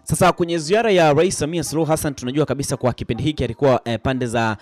Sasa kwenye ziara ya Rais Samia Suluhu Hassan tunajua kabisa kwa kipindi hiki alikuwa pande za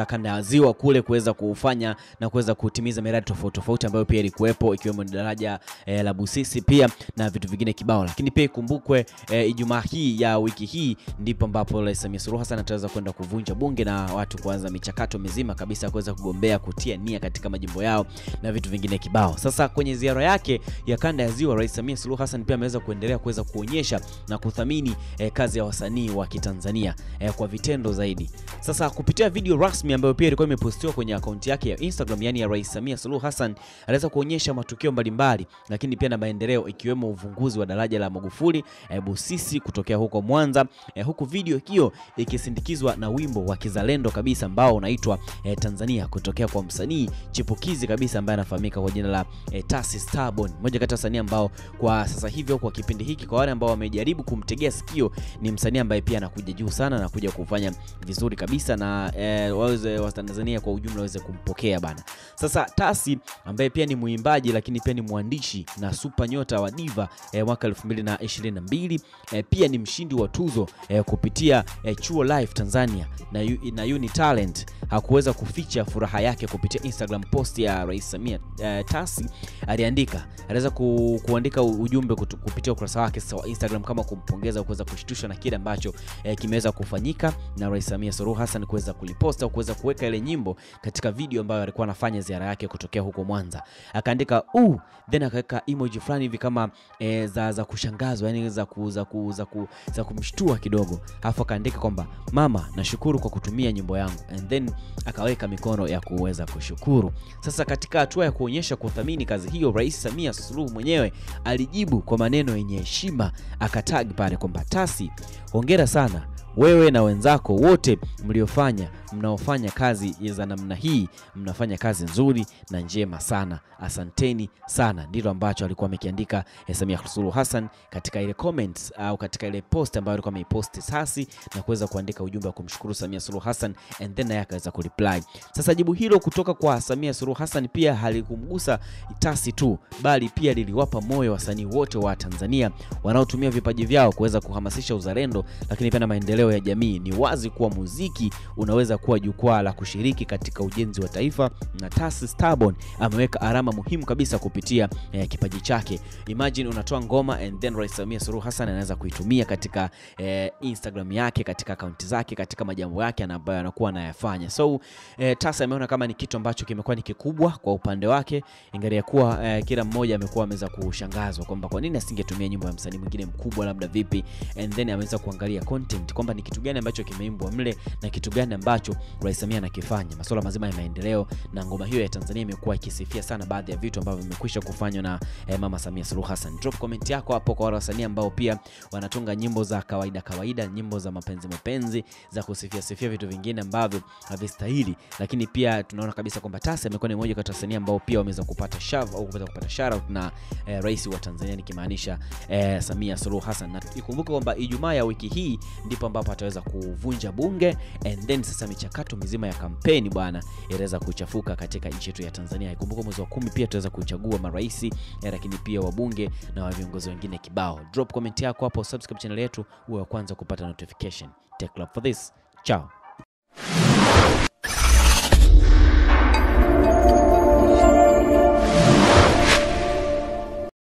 kanda ya Ziwa kule kuweza kufanya na kuweza kutimiza miradi tofauti ambayo pia ilikuwepo, ikiwemo daraja la Busisi pia na vitu vingine kibao. Lakini pia ikumbukwe Ijumaa hii ya wiki hii ndipo ambapo Rais Samia Suluhu Hassan ataweza kwenda kuvunja bunge na watu kuanza michakato mizima kabisa kuweza kugombea kutia nia katika majimbo yao na vitu vingine kibao. Sasa kwenye ziara yake ya kanda ya Ziwa, Rais Samia Suluhu Hassan pia ameweza kuendelea kuweza kuonyesha na kuthamini kazi ya wasanii wa Kitanzania kwa vitendo zaidi. Sasa kupitia video rasmi ambayo pia ilikuwa imepostiwa kwenye akaunti yake ya Instagram, yani ya Rais Samia Suluhu Hassan, aliweza kuonyesha matukio mbalimbali lakini pia na maendeleo, ikiwemo uvunguzi wa daraja la Magufuli Busisi kutokea huko Mwanza, huku video hiyo ikisindikizwa na wimbo wa kizalendo kabisa ambao unaitwa Tanzania kutokea kwa msanii chipukizi kabisa ambaye anafahamika kwa jina la Tasi Starbone, mmoja kati ya wasanii ambao kwa sasa hivi kwa kipindi hiki, kwa wale ambao wamejaribu kumtegea sikio, ni msanii ambaye pia anakuja juu sana na kuja kufanya vizuri kabisa na waweze wa Tanzania kwa ujumla waweze kumpokea bana. Sasa Tasi ambaye pia ni muimbaji lakini pia ni mwandishi na super nyota wa Diva mwaka 2022, pia ni mshindi wa tuzo kupitia Chuo Life Tanzania na Uni Talent, hakuweza kuficha furaha yake kupitia Instagram post ya Rais Samia. Tasi aliweza kuandika ujumbe kupitia ukurasa wake wa Instagram kama kumpongeza, kuweza kushtushwa na kile ambacho kimeweza kufanyika na Rais Samia Suluhu Hassan kuweza kuliposta au kuweza kuweka ile nyimbo katika video ambayo alikuwa anafanya ziara yake kutokea huko Mwanza. Akaandika then akaweka emoji fulani hivi kama za kushangazwa, yani za kumshtua kidogo. Alafu akaandika kwamba mama, nashukuru kwa kutumia nyimbo yangu, and then akaweka mikono ya kuweza kushukuru. Sasa katika hatua ya kuonyesha kuthamini kazi hiyo, Rais Samia Suluhu mwenyewe alijibu kwa maneno yenye heshima, akatag pale kwamba Tasi, hongera sana wewe na wenzako wote mnaofanya kazi za namna hii, mnafanya kazi nzuri na njema sana, asanteni sana. Ndilo ambacho alikuwa amekiandika Samia Suluhu Hassan katika ile comments au katika ile post ambayo alikuwa ameipost Tasi, na kuweza kuandika ujumbe wa kumshukuru Samia Suluhu Hassan, and then naye akaweza kureply. Sasa jibu hilo kutoka kwa Samia Suluhu Hassan pia halikumgusa Tasi tu, bali pia liliwapa moyo wasanii wote wa Tanzania wanaotumia vipaji vyao kuweza kuhamasisha uzalendo lakini pia na maendeleo ya jamii. Ni wazi kuwa muziki unaweza kuwa jukwaa la kushiriki katika ujenzi wa taifa, na Tasi Starbone ameweka alama muhimu kabisa kupitia kipaji chake. Imagine unatoa ngoma and then Rais Samia Suluhu Hassan anaweza kuitumia katika Instagram yake, katika akaunti zake, katika majambo yake ambayo anakuwa anayafanya. So Tasi ameona kama ni kitu ambacho kimekuwa ni kikubwa kwa upande wake, ingalia kuwa kila mmoja amekuwa ameweza kushangazwa kwamba kwa nini asingetumia nyimbo ya msanii mwingine mkubwa labda vipi, and then ameweza kuangalia content kwamba ni kitu gani ambacho kimeimbwa mle na kitu gani ambacho Rais Samia anakifanya, masuala mazima ya maendeleo. Na ngoma hiyo ya Tanzania imekuwa ikisifia sana baadhi ya vitu ambavyo vimekwisha kufanywa na Mama Samia Suluhu Hassan. Drop comment yako hapo kwa wasanii ambao pia wanatunga nyimbo za kawaida, nyimbo za mapenzi za kusifia vitu vingine ambavyo havistahili. Lakini pia tunaona kabisa kwamba Tasi amekuwa ni mmoja kati ya wasanii ambao pia wameweza kupata shove au kupata shout out na rais wa Tanzania, nikimaanisha Samia Suluhu Hassan. Na ikumbuke kwamba Ijumaa ya wiki hii ndipo ambapo ataweza kuvunja bunge, and then sasa michakato mizima ya kampeni bwana inaweza kuchafuka katika nchi yetu ya Tanzania. Ikumbuke mwezi wa 10 pia tutaweza kuchagua marais lakini pia wabunge na viongozi wengine kibao. Drop comment yako hapo, subscribe channel yetu uwe wa kwanza kupata notification. Take love for this. Ciao.